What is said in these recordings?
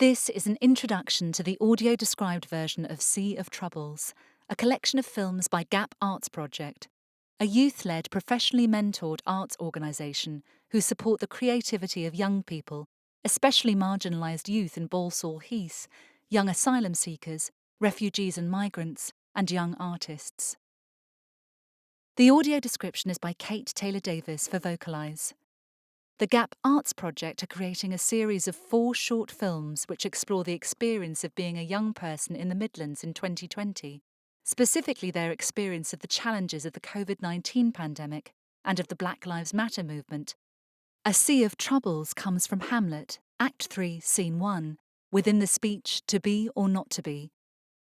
This is an introduction to the audio-described version of Sea of Troubles, a collection of films by GAP Arts Project, a youth-led, professionally mentored arts organisation who support the creativity of young people, especially marginalised youth in Balsall Heath, young asylum seekers, refugees and migrants, and young artists. The audio description is by Kate Taylor-Davis for Vocalise. The GAP Arts Project are creating a series of 4 short films which explore the experience of being a young person in the Midlands in 2020, specifically their experience of the challenges of the COVID-19 pandemic and of the Black Lives Matter movement. A Sea of Troubles comes from Hamlet, Act 3, Scene 1, within the speech To Be or Not to Be.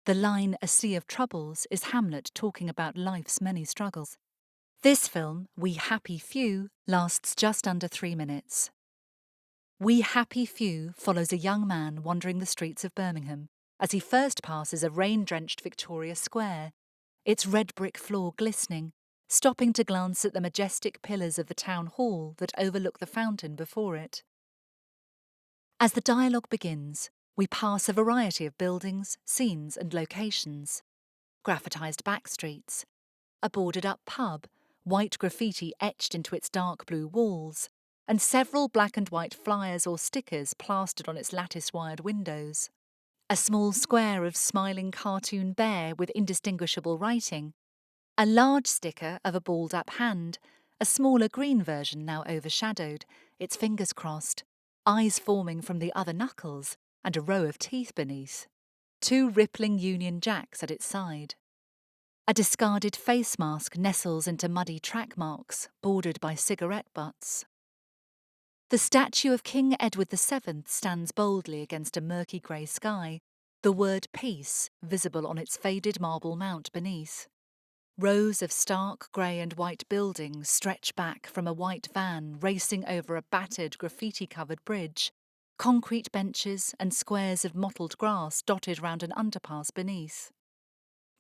The line A Sea of Troubles is Hamlet talking about life's many struggles. This film, We Happy Few, lasts just under 3 minutes. We Happy Few follows a young man wandering the streets of Birmingham as he first passes a rain-drenched Victoria Square, its red brick floor glistening, stopping to glance at the majestic pillars of the town hall that overlook the fountain before it. As the dialogue begins, we pass a variety of buildings, scenes and locations. Graffitised back streets, a boarded-up pub, white graffiti etched into its dark blue walls, and several black and white flyers or stickers plastered on its lattice-wired windows. A small square of smiling cartoon bear with indistinguishable writing, a large sticker of a balled-up hand, a smaller green version now overshadowed, its fingers crossed, eyes forming from the other knuckles, and a row of teeth beneath. 2 rippling Union Jacks at its side. A discarded face mask nestles into muddy track marks, bordered by cigarette butts. The statue of King Edward VII stands boldly against a murky grey sky, the word peace visible on its faded marble mount beneath. Rows of stark grey and white buildings stretch back from a white van racing over a battered, graffiti-covered bridge, concrete benches and squares of mottled grass dotted round an underpass beneath.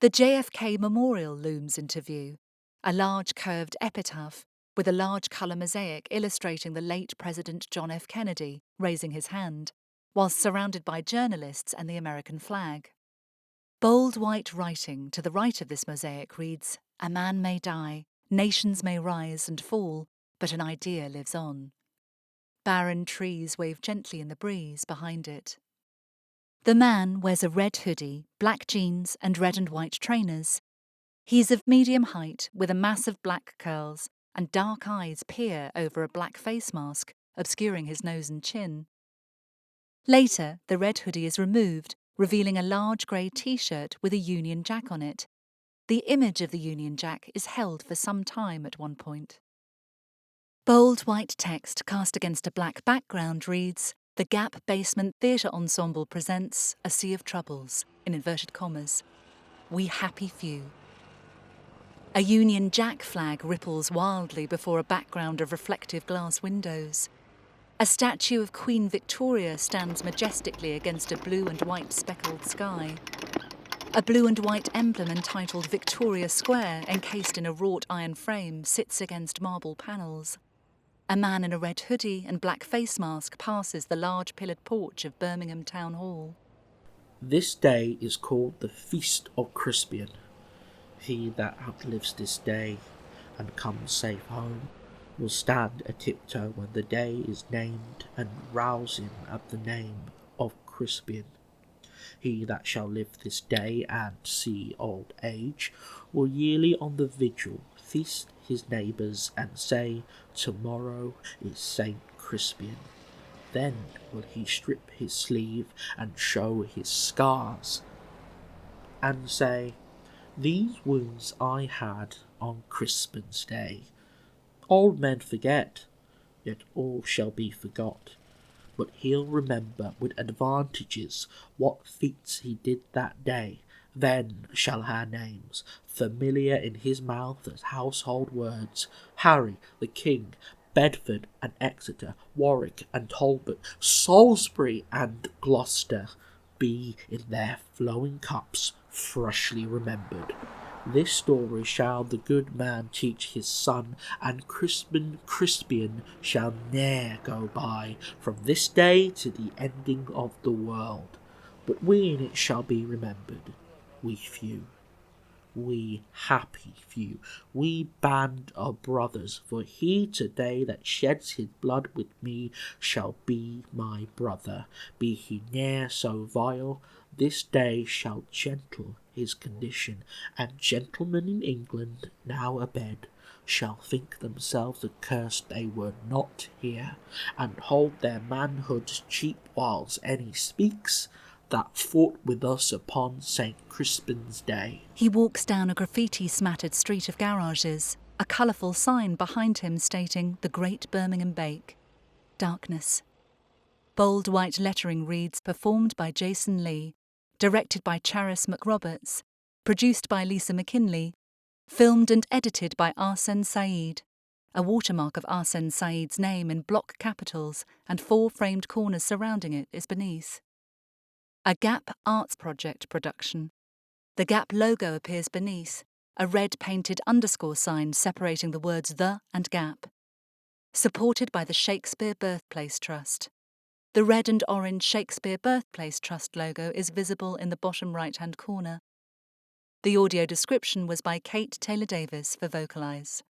The JFK Memorial looms into view, a large curved epitaph with a large colour mosaic illustrating the late President John F. Kennedy raising his hand, whilst surrounded by journalists and the American flag. Bold white writing to the right of this mosaic reads, A man may die, nations may rise and fall, but an idea lives on. Barren trees wave gently in the breeze behind it. The man wears a red hoodie, black jeans and red and white trainers. He is of medium height with a mass of black curls and dark eyes peer over a black face mask, obscuring his nose and chin. Later, the red hoodie is removed, revealing a large grey T-shirt with a Union Jack on it. The image of the Union Jack is held for some time at one point. Bold white text cast against a black background reads, The GAP Basement Theatre Ensemble presents A Sea of Troubles, in inverted commas. We Happy Few. A Union Jack flag ripples wildly before a background of reflective glass windows. A statue of Queen Victoria stands majestically against a blue and white speckled sky. A blue and white emblem entitled Victoria Square, encased in a wrought iron frame, sits against marble panels. A man in a red hoodie and black face mask passes the large pillared porch of Birmingham Town Hall. This day is called the Feast of Crispian. He that outlives this day and comes safe home will stand a tiptoe when the day is named and rouse him at the name of Crispian. He that shall live this day and see old age will yearly on the vigil feast his neighbours and say, Tomorrow is Saint Crispian. Then will he strip his sleeve and show his scars, and say, These wounds I had on Crispian's day. Old men forget, yet all shall be forgot. But he'll remember with advantages what feats he did that day. Then shall our names, familiar in his mouth as household words, Harry the King, Bedford and Exeter, Warwick and Talbot, Salisbury and Gloucester, be in their flowing cups freshly remembered. This story shall the good man teach his son, and Crispian shall ne'er go by, from this day to the ending of the world. But we in it shall be remembered, we few, we happy few, we band of brothers, for he today that sheds his blood with me shall be my brother, be he ne'er so vile. This day shall gentle his condition, and gentlemen in England now abed shall think themselves accursed they were not here, and hold their manhoods cheap whiles any speaks that fought with us upon St. Crispin's Day. He walks down a graffiti-smattered street of garages, a colourful sign behind him stating the Great Birmingham Bake. Darkness. Bold white lettering reads performed by Jason Lee, directed by Charis McRoberts, produced by Lisa McKinley, filmed and edited by Ahsen Sayeed. A watermark of Ahsen Sayeed's name in block capitals and 4 framed corners surrounding it is beneath. A GAP Arts Project production. The GAP logo appears beneath, a red painted underscore sign separating the words the and GAP. Supported by the Shakespeare Birthplace Trust. The red and orange Shakespeare Birthplace Trust logo is visible in the bottom right-hand corner. The audio description was by Kate Taylor-Davis for Vocalize.